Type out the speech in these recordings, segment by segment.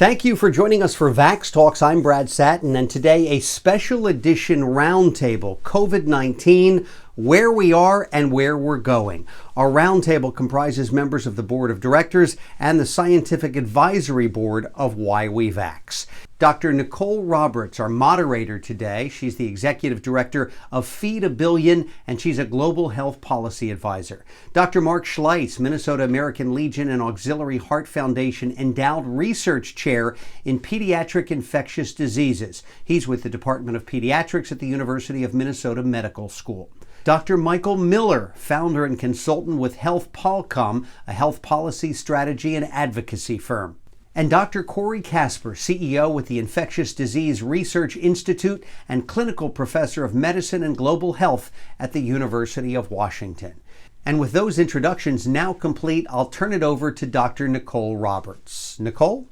Thank you for joining us for VaxTalks. I'm Brad Satin, and today a special edition roundtable, COVID-19, where we are and where we're going. Our roundtable comprises members of the Board of Directors and the Scientific Advisory Board of We Vax. Dr. Nicole Roberts, our moderator today. She's the Executive Director of Feed a Billion, and she's a Global Health Policy Advisor. Dr. Mark Schleiss, Minnesota American Legion and Auxiliary Heart Foundation Endowed Research Chair in Pediatric Infectious Diseases. He's with the Department of Pediatrics at the University of Minnesota Medical School. Dr. Michael Miller, founder and consultant with Health Polcom, a health policy strategy and advocacy firm. And Dr. Corey Casper, CEO with the Infectious Disease Research Institute and clinical professor of medicine and global health at the University of Washington. And with those introductions now complete, I'll turn it over to Dr. Nicole Roberts. Nicole?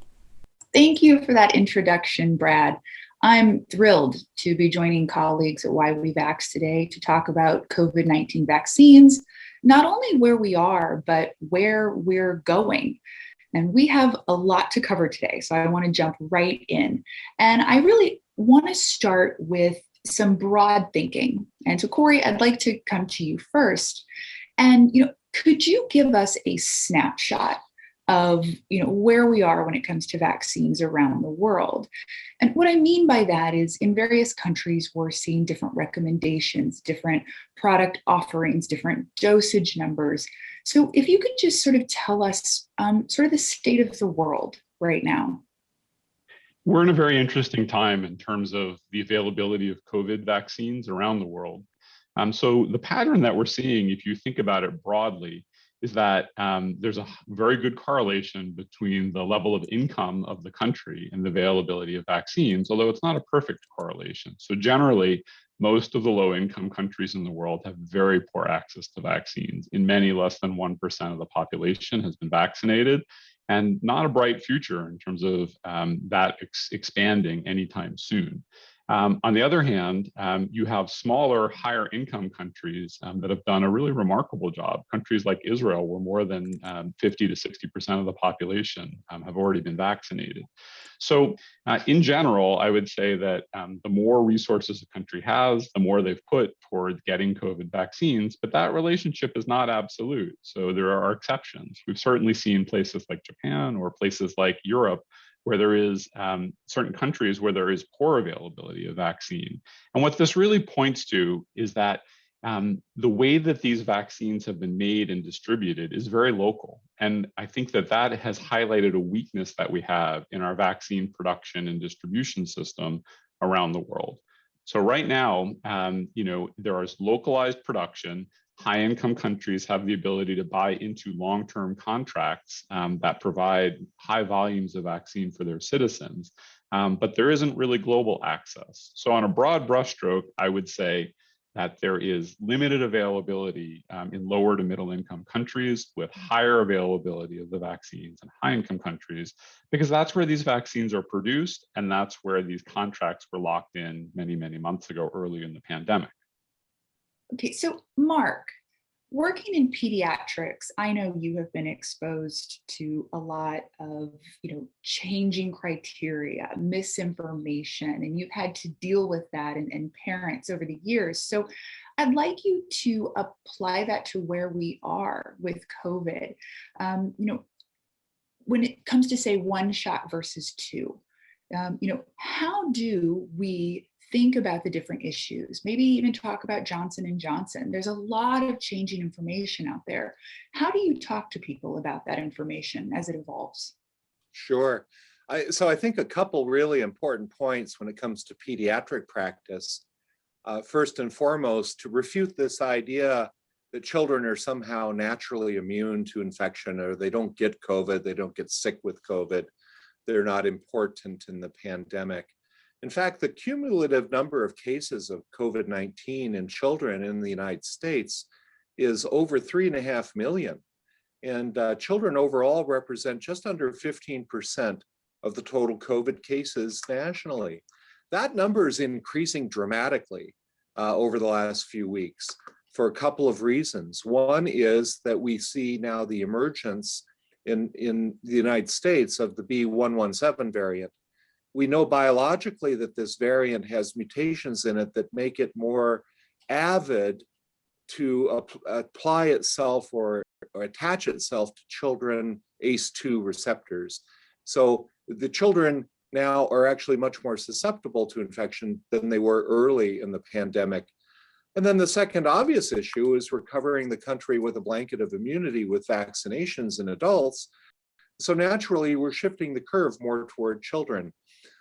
Thank you for that introduction, Brad. I'm thrilled to be joining colleagues at We Vax today to talk about COVID-19 vaccines, not only where we are, but where we're going. And we have a lot to cover today, so I want to jump right in. And I really want to start with some broad thinking. And so, Corey, I'd like to come to you first. And, could you give us a snapshot of, where we are when it comes to vaccines around the world? And what I mean by that is in various countries, we're seeing different recommendations, different product offerings, different dosage numbers. So if you could just sort of tell us sort of the state of the world right now. We're in a very interesting time in terms of the availability of COVID vaccines around the world. So the pattern that we're seeing, if you think about it broadly, is that there's a very good correlation between the level of income of the country and the availability of vaccines, although it's not a perfect correlation. So generally, most of the low-income countries in the world have very poor access to vaccines. In many, less than 1% of the population has been vaccinated, and not a bright future in terms of that expanding anytime soon. On the other hand, you have smaller, higher income countries that have done a really remarkable job. Countries like Israel, where more than 50 to 60% of the population have already been vaccinated. So in general, I would say that the more resources a country has, the more they've put toward getting COVID vaccines, but that relationship is not absolute. So there are exceptions. We've certainly seen places like Japan or places like Europe where there is certain countries where there is poor availability of vaccine. And what this really points to is that the way that these vaccines have been made and distributed is very local. And I think that that has highlighted a weakness that we have in our vaccine production and distribution system around the world. So right now, there is localized production. High-income countries have the ability to buy into long-term contracts that provide high volumes of vaccine for their citizens, but there isn't really global access. So on a broad brushstroke, I would say that there is limited availability in lower to middle income countries with higher availability of the vaccines in high income countries, because that's where these vaccines are produced, and that's where these contracts were locked in many, many months ago, early in the pandemic. Okay, so Mark, working in pediatrics, I know you have been exposed to a lot of, changing criteria, misinformation, and you've had to deal with that and parents over the years. So I'd like you to apply that to where we are with COVID. When it comes to say one shot versus two, how do we think about the different issues, maybe even talk about Johnson & Johnson. There's a lot of changing information out there. How do you talk to people about that information as it evolves? Sure. So I think a couple really important points when it comes to pediatric practice. First and foremost, to refute this idea that children are somehow naturally immune to infection, or they don't get COVID, they don't get sick with COVID, they're not important in the pandemic. In fact, the cumulative number of cases of COVID-19 in children in the United States is over 3.5 million. And children overall represent just under 15% of the total COVID cases nationally. That number is increasing dramatically over the last few weeks for a couple of reasons. One is that we see now the emergence in the United States of the B.1.1.7 variant. We know biologically that this variant has mutations in it that make it more avid to apply itself or attach itself to children ACE2 receptors. So the children now are actually much more susceptible to infection than they were early in the pandemic. And then the second obvious issue is we're covering the country with a blanket of immunity with vaccinations in adults. So naturally, we're shifting the curve more toward children.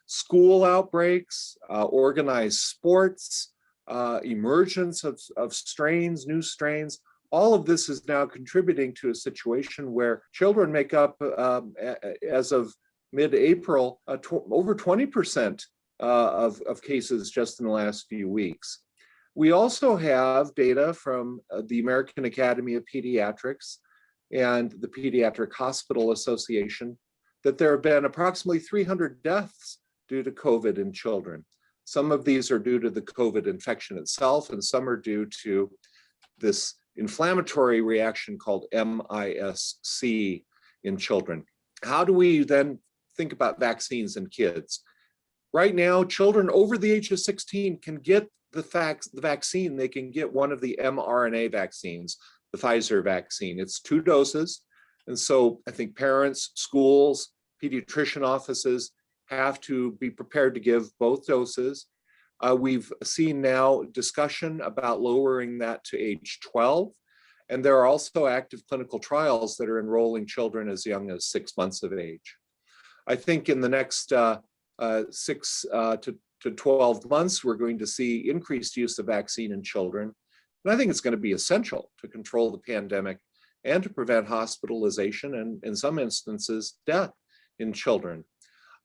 School outbreaks, organized sports, emergence of strains, new strains, all of this is now contributing to a situation where children make up, as of mid-April, over 20% of cases just in the last few weeks. We also have data from the American Academy of Pediatrics and the Pediatric Hospital Association that there have been approximately 300 deaths due to COVID in children. Some of these are due to the COVID infection itself, and some are due to this inflammatory reaction called MISC in children. How do we then think about vaccines in kids? Right now, children over the age of 16 can get the vaccine. They can get one of the mRNA vaccines, the Pfizer vaccine. It's 2 doses. And so I think parents, schools, pediatrician offices have to be prepared to give both doses. We've seen now discussion about lowering that to age 12. And there are also active clinical trials that are enrolling children as young as 6 months of age. I think in the next 6 to 12 months, we're going to see increased use of vaccine in children. And I think it's going to be essential to control the pandemic and to prevent hospitalization and, in some instances, death in children.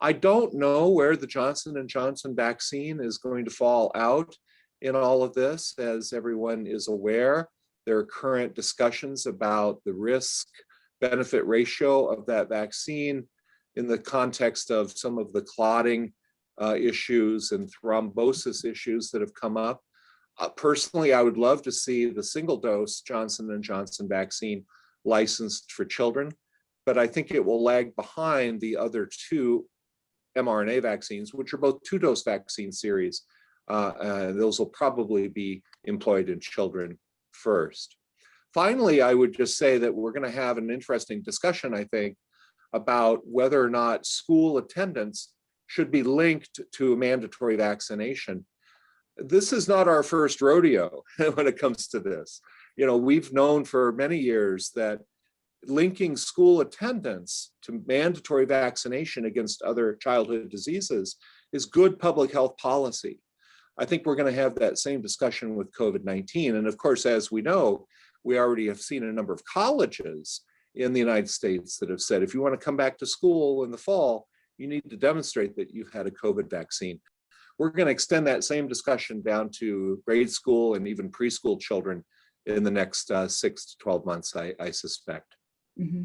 I don't know where the Johnson & Johnson vaccine is going to fall out in all of this. As everyone is aware, there are current discussions about the risk-benefit ratio of that vaccine in the context of some of the clotting issues and thrombosis issues that have come up. Personally, I would love to see the single-dose Johnson & Johnson vaccine licensed for children, but I think it will lag behind the other 2 mRNA vaccines, which are both 2-dose vaccine series. Those will probably be employed in children first. Finally, I would just say that we're going to have an interesting discussion, I think, about whether or not school attendance should be linked to a mandatory vaccination. This is not our first rodeo when it comes to this. You know, we've known for many years that linking school attendance to mandatory vaccination against other childhood diseases is good public health policy. I think we're going to have that same discussion with COVID-19. And of course, as we know, we already have seen a number of colleges in the United States that have said, if you want to come back to school in the fall, you need to demonstrate that you've had a COVID vaccine. We're going to extend that same discussion down to grade school and even preschool children in the next 6 to 12 months, I suspect. Mm-hmm.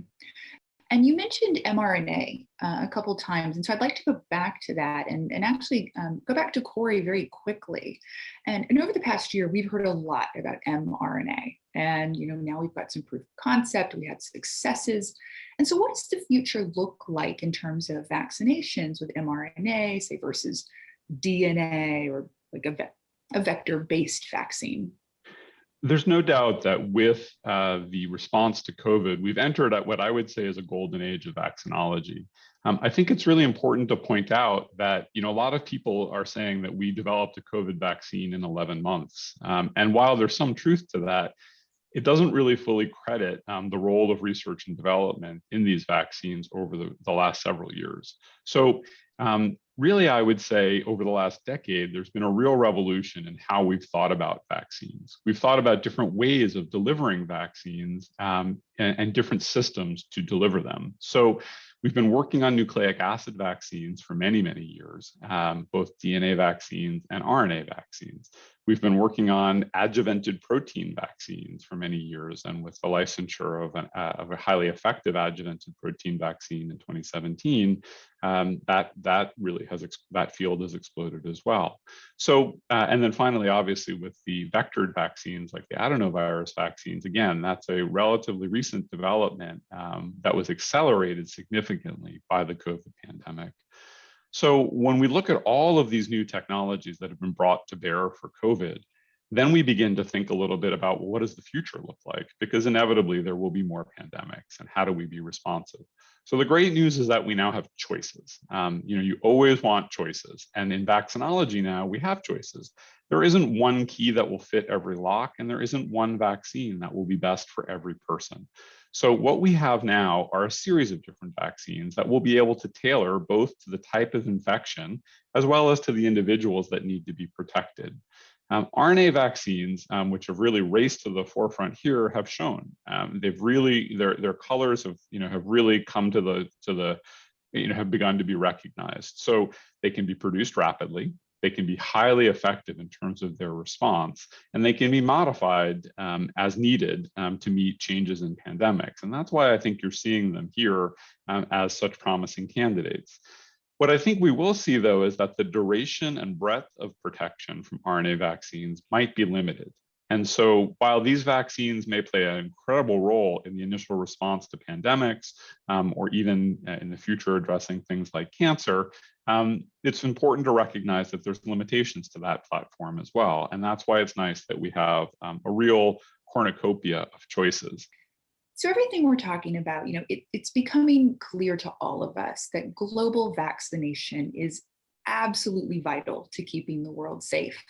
And you mentioned mRNA a couple of times. And so I'd like to go back to that and actually go back to Corey very quickly. And over the past year, we've heard a lot about mRNA. And now we've got some proof of concept, we had successes. And so what does the future look like in terms of vaccinations with mRNA, say, versus DNA or like a vector-based vaccine? There's no doubt that with the response to COVID, we've entered at what I would say is a golden age of vaccinology. I think it's really important to point out that a lot of people are saying that we developed a COVID vaccine in 11 months. And while there's some truth to that, it doesn't really fully credit the role of research and development in these vaccines over the last several years. So really, I would say over the last decade, there's been a real revolution in how we've thought about vaccines. We've thought about different ways of delivering vaccines and different systems to deliver them. So we've been working on nucleic acid vaccines for many, many years, both DNA vaccines and RNA vaccines. We've been working on adjuvanted protein vaccines for many years, and with the licensure of a highly effective adjuvanted protein vaccine in 2017, that field has exploded as well. So, and then finally, obviously, with the vectored vaccines like the adenovirus vaccines, again, that's a relatively recent development that was accelerated significantly by the COVID pandemic. So when we look at all of these new technologies that have been brought to bear for COVID, then we begin to think a little bit about, well, what does the future look like? Because inevitably there will be more pandemics, and how do we be responsive? So the great news is that we now have choices. You always want choices, and in vaccinology now we have choices. There isn't one key that will fit every lock, and there isn't one vaccine that will be best for every person. So what we have now are a series of different vaccines that will be able to tailor both to the type of infection as well as to the individuals that need to be protected. RNA vaccines, which have really raced to the forefront here, have shown they've really their colors have really come to the have begun to be recognized. So they can be produced rapidly, they can be highly effective in terms of their response, and they can be modified as needed to meet changes in pandemics. And that's why I think you're seeing them here as such promising candidates. What I think we will see, though, is that the duration and breadth of protection from RNA vaccines might be limited. And so while these vaccines may play an incredible role in the initial response to pandemics, or even in the future addressing things like cancer, it's important to recognize that there's limitations to that platform as well. And that's why it's nice that we have a real cornucopia of choices. So everything we're talking about, it's becoming clear to all of us that global vaccination is absolutely vital to keeping the world safe.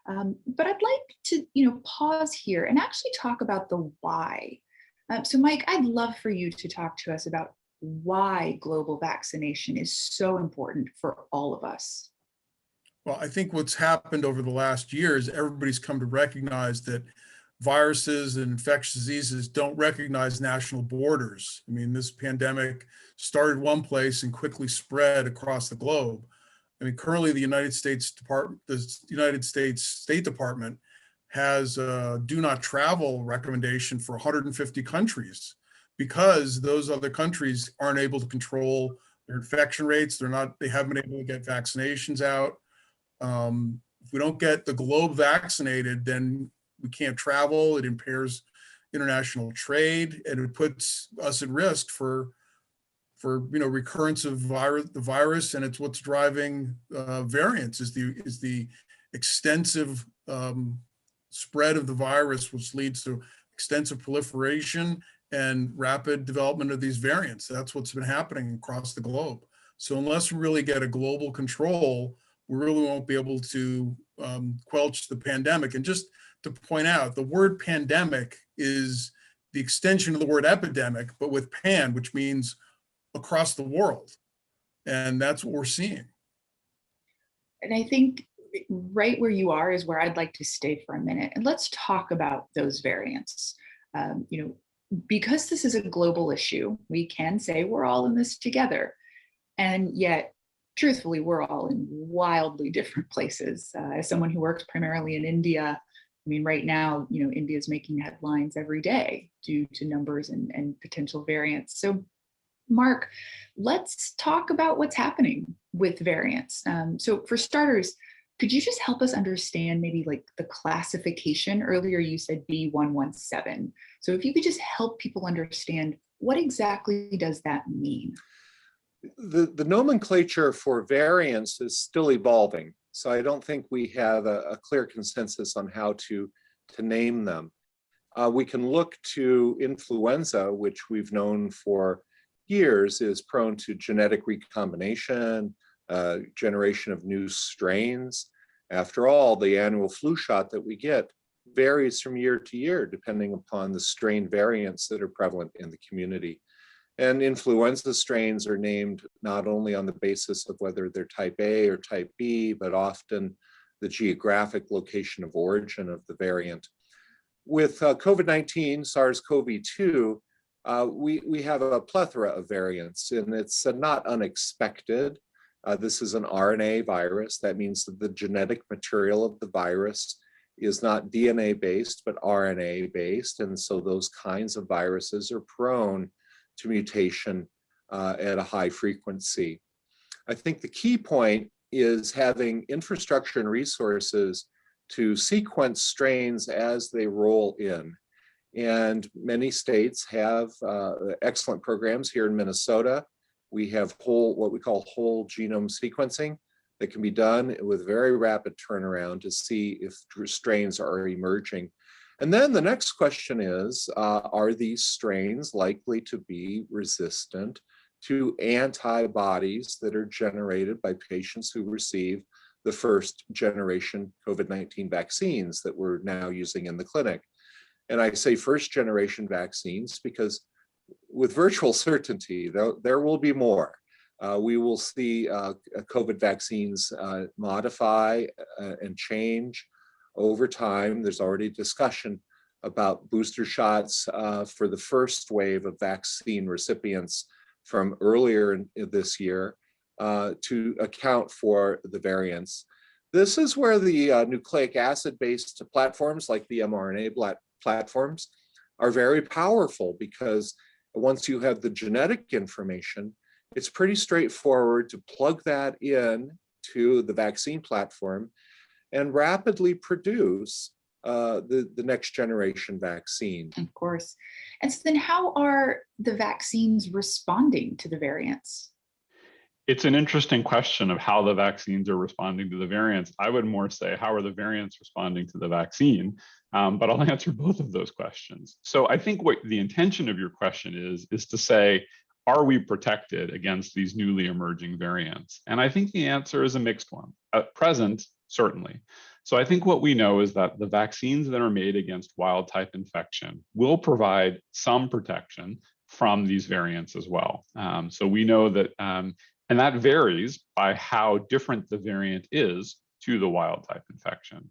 But I'd like to, pause here and actually talk about the why. So Mike, I'd love for you to talk to us about why global vaccination is so important for all of us. Well, I think what's happened over the last year is everybody's come to recognize that viruses and infectious diseases don't recognize national borders. I mean, this pandemic started one place and quickly spread across the globe. I mean, currently the United States State Department has a do not travel recommendation for 150 countries because those other countries aren't able to control their infection rates. They haven't been able to get vaccinations out. If we don't get the globe vaccinated, then we can't travel. It impairs international trade, and it puts us at risk for recurrence of the virus, and it's what's driving variants is the extensive spread of the virus, which leads to extensive proliferation and rapid development of these variants. That's what's been happening across the globe. So unless we really get a global control, we really won't be able to quelch the pandemic. And just to point out, the word pandemic is the extension of the word epidemic, but with pan, which means across the world. And that's what we're seeing. And I think right where you are is where I'd like to stay for a minute. And let's talk about those variants. Because this is a global issue, we can say we're all in this together. And yet, truthfully, we're all in wildly different places. As someone who works primarily in India, I mean, right now, India is making headlines every day due to numbers and potential variants. So Mark, let's talk about what's happening with variants. So for starters, could you just help us understand maybe like the classification? Earlier you said B117. So if you could just help people understand what exactly does that mean? The nomenclature for variants is still evolving. So I don't think we have a clear consensus on how to name them. We can look to influenza, which we've known for years is prone to genetic recombination, generation of new strains. After all, the annual flu shot that we get varies from year to year, depending upon the strain variants that are prevalent in the community. And influenza strains are named not only on the basis of whether they're type A or type B, but often the geographic location of origin of the variant. With COVID-19, SARS-CoV-2, we have a plethora of variants, and it's not unexpected. This is an RNA virus. That means that the genetic material of the virus is not DNA-based, but RNA-based. And so those kinds of viruses are prone to mutation at a high frequency. I think the key point is having infrastructure and resources to sequence strains as they roll in. And many states have excellent programs. Here in Minnesota, we have what we call whole genome sequencing that can be done with very rapid turnaround to see if strains are emerging. And then the next question is, are these strains likely to be resistant to antibodies that are generated by patients who receive the first generation COVID-19 vaccines that we're now using in the clinic? And I say first generation vaccines because with virtual certainty, there will be more. We will see COVID vaccines modify and change over time. There's already discussion about booster shots for the first wave of vaccine recipients from earlier in this year to account for the variants. This is where the nucleic acid-based platforms like the mRNA platforms are very powerful, because once you have the genetic information, it's pretty straightforward to plug that in to the vaccine platform and rapidly produce the next generation vaccine. Of course. And so then how are the vaccines responding to the variants? It's an interesting question of how the vaccines are responding to the variants. I would more say, how are the variants responding to the vaccine? But I'll answer both of those questions. So I think what the intention of your question is to say, are we protected against these newly emerging variants? And I think the answer is a mixed one. At present, certainly. So I think what we know is that the vaccines that are made against wild type infection will provide some protection from these variants as well. So we know that, and that varies by how different the variant is to the wild type infection.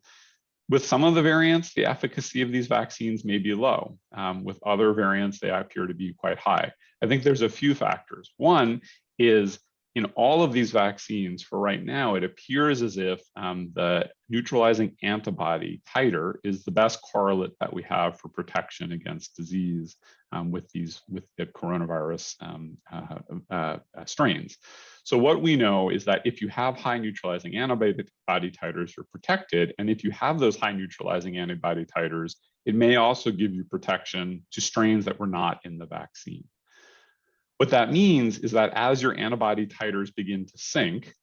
With some of the variants, the efficacy of these vaccines may be low. With other variants, they appear to be quite high. I think there's a few factors. One is, in all of these vaccines, for right now, it appears as if the neutralizing antibody titer is the best correlate that we have for protection against disease with the coronavirus strains. So what we know is that if you have high neutralizing antibody titers, you're protected. And if you have those high neutralizing antibody titers, it may also give you protection to strains that were not in the vaccine. What that means is that as your antibody titers begin to sink,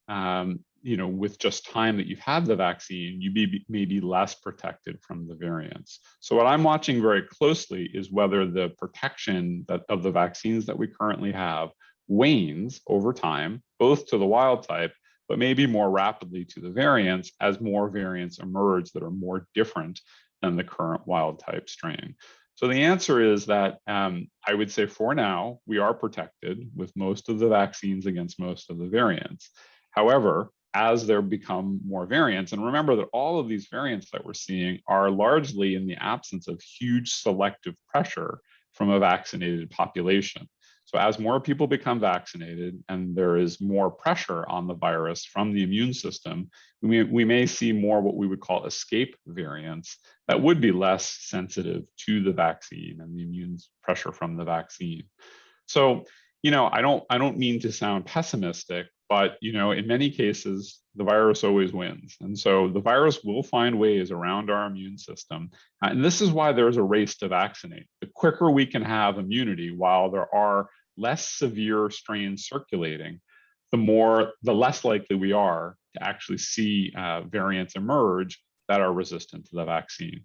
with just time that you've had the vaccine, you may be less protected from the variants. So what I'm watching very closely is whether the protection of the vaccines that we currently have wanes over time, both to the wild type, but maybe more rapidly to the variants as more variants emerge that are more different than the current wild type strain. So the answer is that I would say for now, we are protected with most of the vaccines against most of the variants. However, as there become more variants, and remember that all of these variants that we're seeing are largely in the absence of huge selective pressure from a vaccinated population. So as more people become vaccinated and there is more pressure on the virus from the immune system, we may see more what we would call escape variants that would be less sensitive to the vaccine and the immune pressure from the vaccine. So, I don't mean to sound pessimistic, but in many cases, the virus always wins. And so the virus will find ways around our immune system. And this is why there's a race to vaccinate. The quicker we can have immunity while there are less severe strains circulating, the less likely we are to actually see variants emerge that are resistant to the vaccine.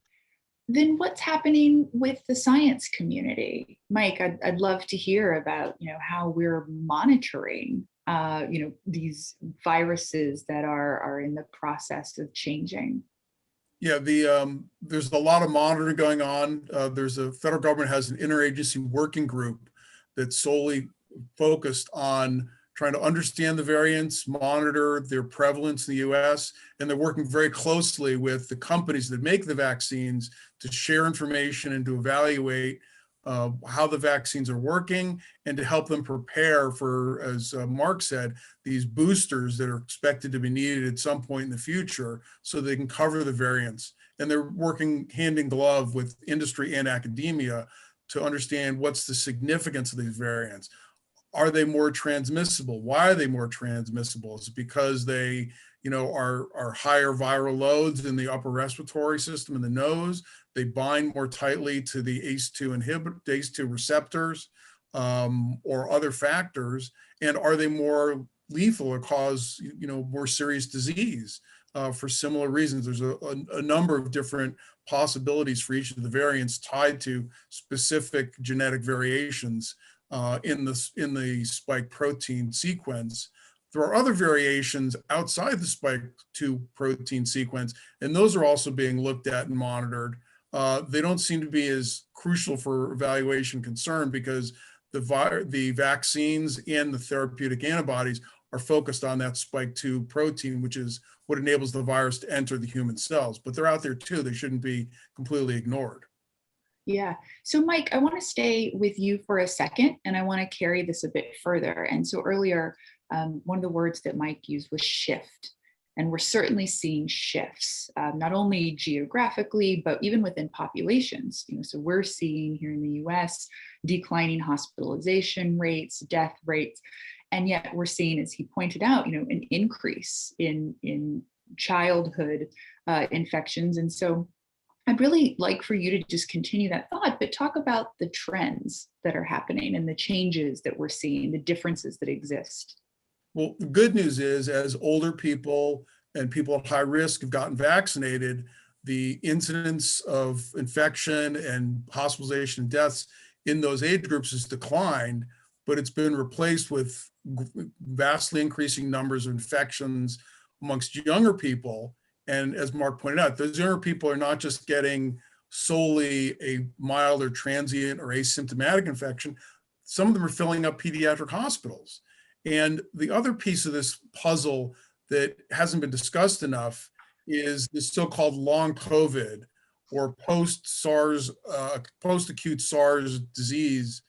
Then what's happening with the science community? Mike, I'd love to hear about, how we're monitoring, these viruses that are in the process of changing. Yeah, there's a lot of monitoring going on. The federal government has an interagency working group that's solely focused on trying to understand the variants, monitor their prevalence in the US, and they're working very closely with the companies that make the vaccines to share information and to evaluate how the vaccines are working and to help them prepare for, as Mark said, these boosters that are expected to be needed at some point in the future so they can cover the variants. And they're working hand in glove with industry and academia to understand what's the significance of these variants. Are they more transmissible? Why are they more transmissible? Is it because they, are higher viral loads in the upper respiratory system in the nose? They bind more tightly to the ACE2 receptors, or other factors? And are they more lethal or cause, more serious disease for similar reasons? There's a number of different possibilities for each of the variants tied to specific genetic variations in the spike protein sequence. There are other variations outside the spike 2 protein sequence, and those are also being looked at and monitored. They don't seem to be as crucial for evaluation concern because the vaccines and the therapeutic antibodies are focused on that spike 2 protein, which is what enables the virus to enter the human cells. But they're out there too. They shouldn't be completely ignored. Yeah. So Mike, I want to stay with you for a second, and I want to carry this a bit further. And so earlier, one of the words that Mike used was shift. And we're certainly seeing shifts, not only geographically, but even within populations. So we're seeing here in the US declining hospitalization rates, death rates, and yet we're seeing, as he pointed out, an increase in childhood infections. And so I'd really like for you to just continue that thought, but talk about the trends that are happening and the changes that we're seeing, the differences that exist. Well, the good news is, as older people and people at high risk have gotten vaccinated, the incidence of infection and hospitalization and deaths in those age groups has declined, but it's been replaced with vastly increasing numbers of infections amongst younger people. And as Mark pointed out, those younger people are not just getting solely a mild or transient or asymptomatic infection. Some of them are filling up pediatric hospitals. And the other piece of this puzzle that hasn't been discussed enough is this so-called long COVID or post-acute SARS disease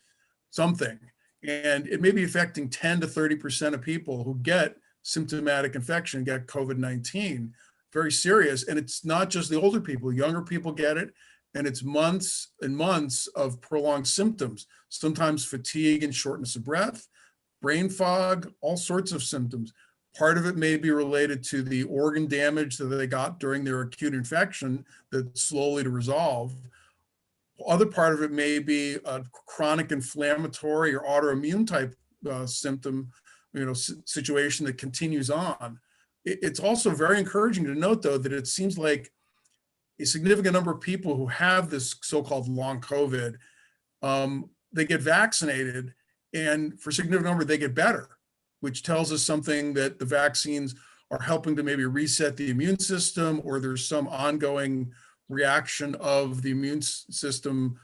something. And it may be affecting 10 to 30% of people who get symptomatic infection, get COVID-19, very serious. And it's not just the older people, younger people get it. And it's months and months of prolonged symptoms, sometimes fatigue and shortness of breath, brain fog, all sorts of symptoms. Part of it may be related to the organ damage that they got during their acute infection that's slowly to resolve. Other part of it may be a chronic inflammatory or autoimmune type symptom, situation that continues on. It's also very encouraging to note, though, that it seems like a significant number of people who have this so-called long COVID, they get vaccinated, and for a significant number, they get better, which tells us something that the vaccines are helping to maybe reset the immune system, or there's some ongoing reaction of the immune system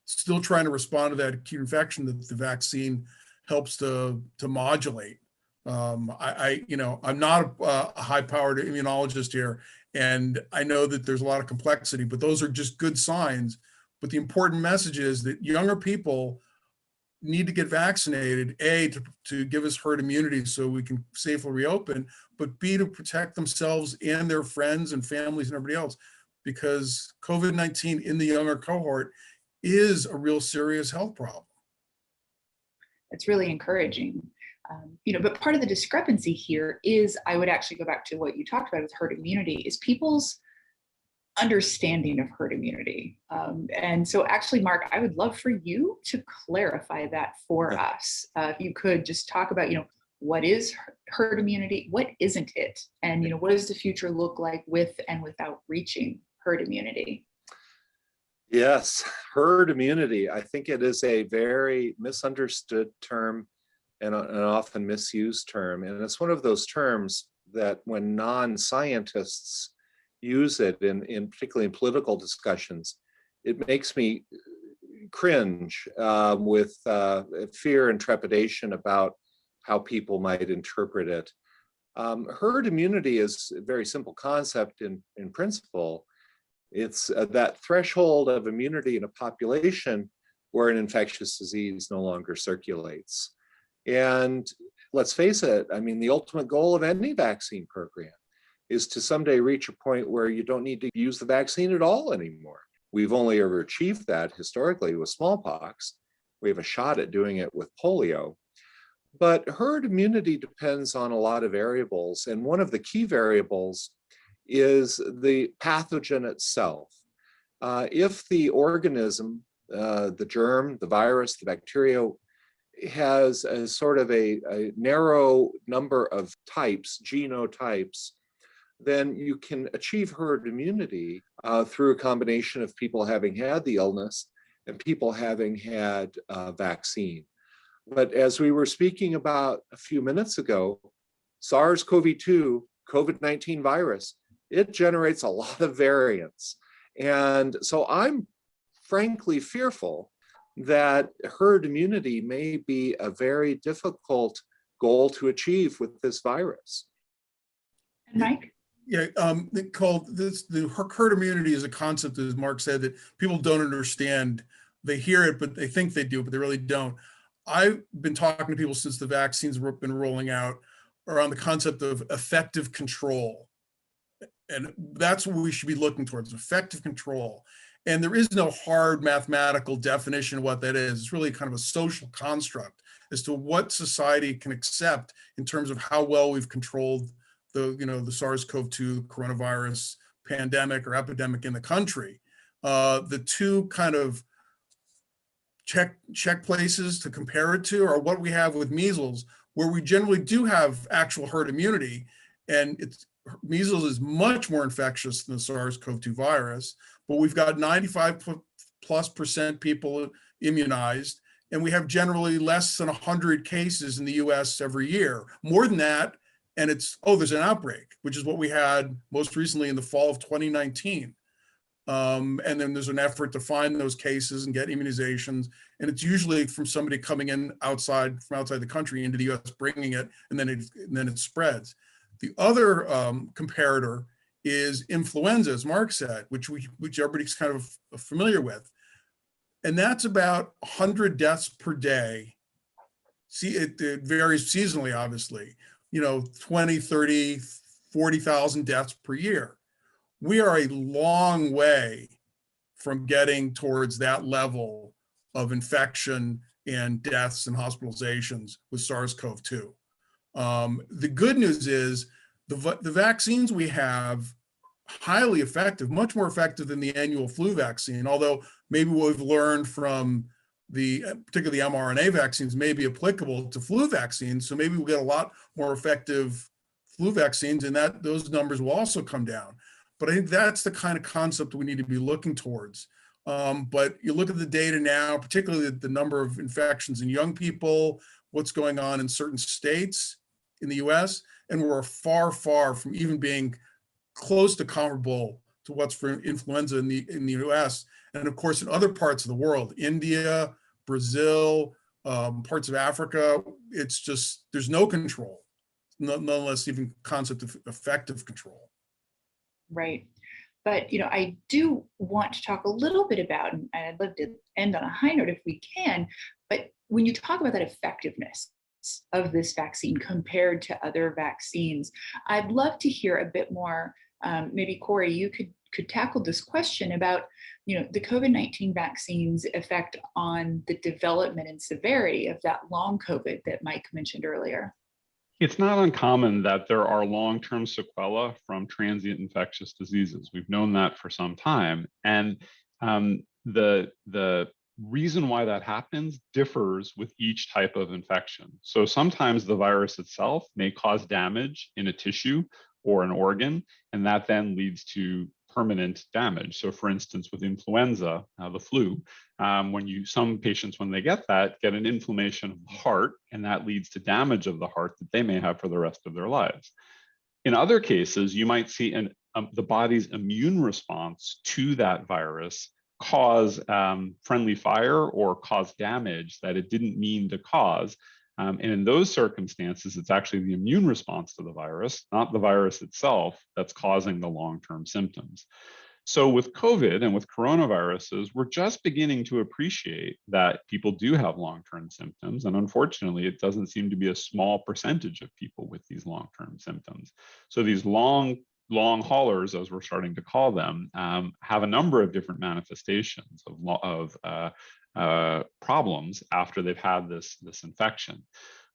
still trying to respond to that acute infection that the vaccine helps to modulate. I'm not a high-powered immunologist here, and I know that there's a lot of complexity, but those are just good signs. But the important message is that younger people need to get vaccinated, A, to give us herd immunity so we can safely reopen, but B, to protect themselves and their friends and families and everybody else, because COVID-19 in the younger cohort is a real serious health problem. That's really encouraging. But part of the discrepancy here is, I would actually go back to what you talked about with herd immunity, is people's understanding of herd immunity. And so actually, Mark, I would love for you to clarify that for us. If you could just talk about, what is herd immunity? What isn't it? And, what does the future look like with and without reaching herd immunity? Yes, herd immunity. I think it is a very misunderstood term and an often misused term. And it's one of those terms that when non-scientists use it, in particularly in political discussions, it makes me cringe with fear and trepidation about how people might interpret it. Herd immunity is a very simple concept in principle. It's that threshold of immunity in a population where an infectious disease no longer circulates. And let's face it, the ultimate goal of any vaccine program is to someday reach a point where you don't need to use the vaccine at all anymore. We've only ever achieved that historically with smallpox. We have a shot at doing it with polio. But herd immunity depends on a lot of variables. And one of the key variables is the pathogen itself. If the organism, the germ, the virus, the bacteria, has a sort of a narrow number of types, genotypes, then you can achieve herd immunity through a combination of people having had the illness and people having had a vaccine. But as we were speaking about a few minutes ago, SARS-CoV-2, COVID-19 virus, it generates a lot of variants. And so I'm frankly fearful that herd immunity may be a very difficult goal to achieve with this virus. And Mike? Yeah, Nicole, the herd immunity is a concept, as Mark said, that people don't understand. They hear it, but they think they do, but they really don't. I've been talking to people since the vaccines have been rolling out around the concept of effective control. And that's what we should be looking towards, effective control. And there is no hard mathematical definition of what that is. It's really kind of a social construct as to what society can accept in terms of how well we've controlled the SARS-CoV-2 coronavirus pandemic or epidemic in the country. The two kind of check places to compare it to are what we have with measles, where we generally do have actual herd immunity, and measles is much more infectious than the SARS-CoV-2 virus, but we've got 95+% people immunized, and we have generally less than 100 cases in the US every year. More than that, and there's an outbreak, which is what we had most recently in the fall of 2019. And then there's an effort to find those cases and get immunizations. And it's usually from somebody coming in from outside the country into the US, bringing it, and then it spreads. The other comparator is influenza, as Mark said, which everybody's kind of familiar with. And that's about 100 deaths per day. See, it varies seasonally, obviously, 20, 30, 40,000 deaths per year. We are a long way from getting towards that level of infection and deaths and hospitalizations with SARS-CoV-2. The good news is the vaccines we have, highly effective, much more effective than the annual flu vaccine, although maybe what we've learned from particularly the mRNA vaccines may be applicable to flu vaccines. So maybe we'll get a lot more effective flu vaccines, and those numbers will also come down. But I think that's the kind of concept we need to be looking towards. But you look at the data now, particularly the number of infections in young people, what's going on in certain states in the US, and we're far, far from even being close to comparable to what's for influenza in the US. And of course, in other parts of the world, India, Brazil, parts of Africa, it's just, there's no control, nonetheless even concept of effective control. Right. But, I do want to talk a little bit about, and I'd love to end on a high note if we can, but when you talk about that effectiveness of this vaccine compared to other vaccines, I'd love to hear a bit more. Maybe Corey, you could tackle this question about, the COVID-19 vaccine's effect on the development and severity of that long COVID that Mike mentioned earlier. It's not uncommon that there are long-term sequelae from transient infectious diseases. We've known that for some time. And the reason why that happens differs with each type of infection. So sometimes the virus itself may cause damage in a tissue or an organ, and that then leads to permanent damage. So for instance, with influenza, the flu, some patients, when they get an inflammation of the heart, and that leads to damage of the heart that they may have for the rest of their lives. In other cases, you might see the body's immune response to that virus cause friendly fire or cause damage that it didn't mean to cause. And in those circumstances, it's actually the immune response to the virus, not the virus itself, that's causing the long-term symptoms. So with COVID and with coronaviruses, we're just beginning to appreciate that people do have long-term symptoms. And unfortunately, it doesn't seem to be a small percentage of people with these long-term symptoms. So these long haulers, as we're starting to call them, have a number of different manifestations of problems after they've had this infection.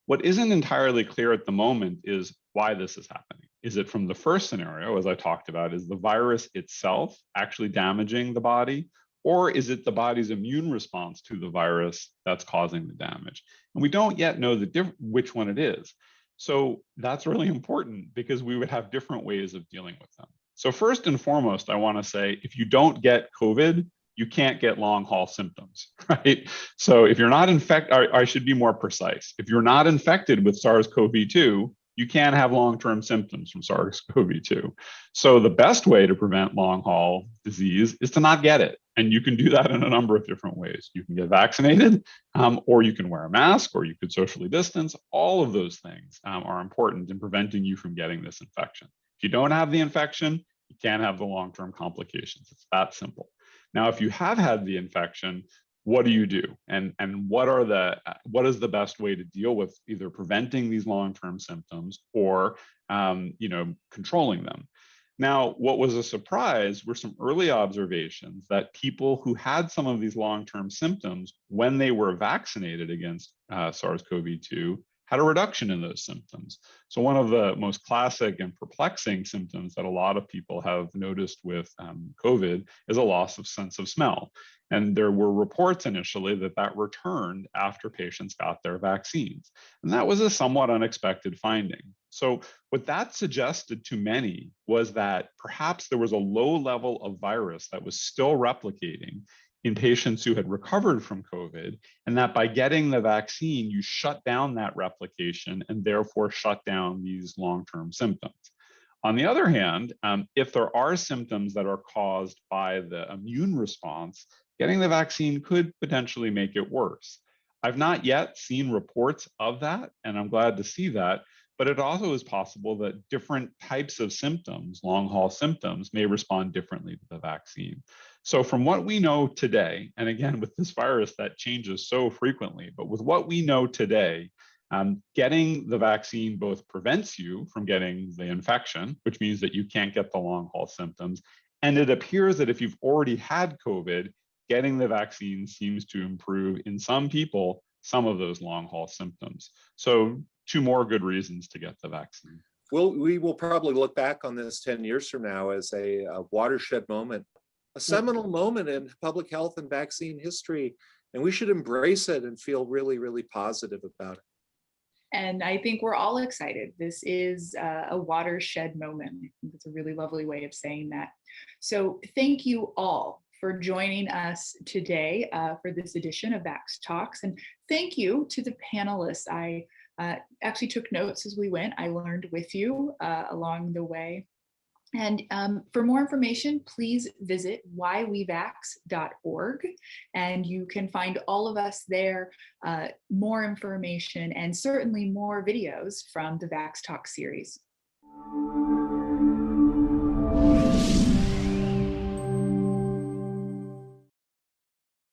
What isn't entirely clear at the moment is why this is happening. Is it from the first scenario, as I talked about, is the virus itself actually damaging the body? Or is it the body's immune response to the virus that's causing the damage? And we don't yet know which one it is. So that's really important because we would have different ways of dealing with them. So first and foremost, I want to say, if you don't get COVID, you can't get long haul symptoms, right? So if you're not infected, I should be more precise. If you're not infected with SARS-CoV-2, you can have long-term symptoms from SARS-CoV-2. So the best way to prevent long haul disease is to not get it. And you can do that in a number of different ways. You can get vaccinated, or you can wear a mask, or you could socially distance. All of those things are important in preventing you from getting this infection. If you don't have the infection, you can't have the long-term complications. It's that simple. Now, if you have had the infection, what do you do? And what is the best way to deal with either preventing these long-term symptoms or controlling them? Now, what was a surprise were some early observations that people who had some of these long-term symptoms when they were vaccinated against SARS-CoV-2 had a reduction in those symptoms. So one of the most classic and perplexing symptoms that a lot of people have noticed with COVID is a loss of sense of smell. And there were reports initially that returned after patients got their vaccines. And that was a somewhat unexpected finding. So what that suggested to many was that perhaps there was a low level of virus that was still replicating in patients who had recovered from COVID, and that by getting the vaccine, you shut down that replication and therefore shut down these long-term symptoms. On the other hand, if there are symptoms that are caused by the immune response, getting the vaccine could potentially make it worse. I've not yet seen reports of that, and I'm glad to see that, but it also is possible that different types of symptoms, long haul symptoms, may respond differently to the vaccine. So from what we know today, and again, with this virus that changes so frequently, but with what we know today, getting the vaccine both prevents you from getting the infection, which means that you can't get the long haul symptoms. And it appears that if you've already had COVID, getting the vaccine seems to improve in some people some of those long haul symptoms. So 2 more good reasons to get the vaccine. We will probably look back on this 10 years from now as a watershed moment, a seminal moment in public health and vaccine history. And we should embrace it and feel really, really positive about it. And I think we're all excited. This is a watershed moment. I think it's a really lovely way of saying that. So thank you all for joining us today for this edition of VaxTalks. And thank you to the panelists. I actually took notes as we went. I learned with you along the way. And for more information, please visit whywevax.org, and you can find all of us there, more information, and certainly more videos from the VaxTalk series.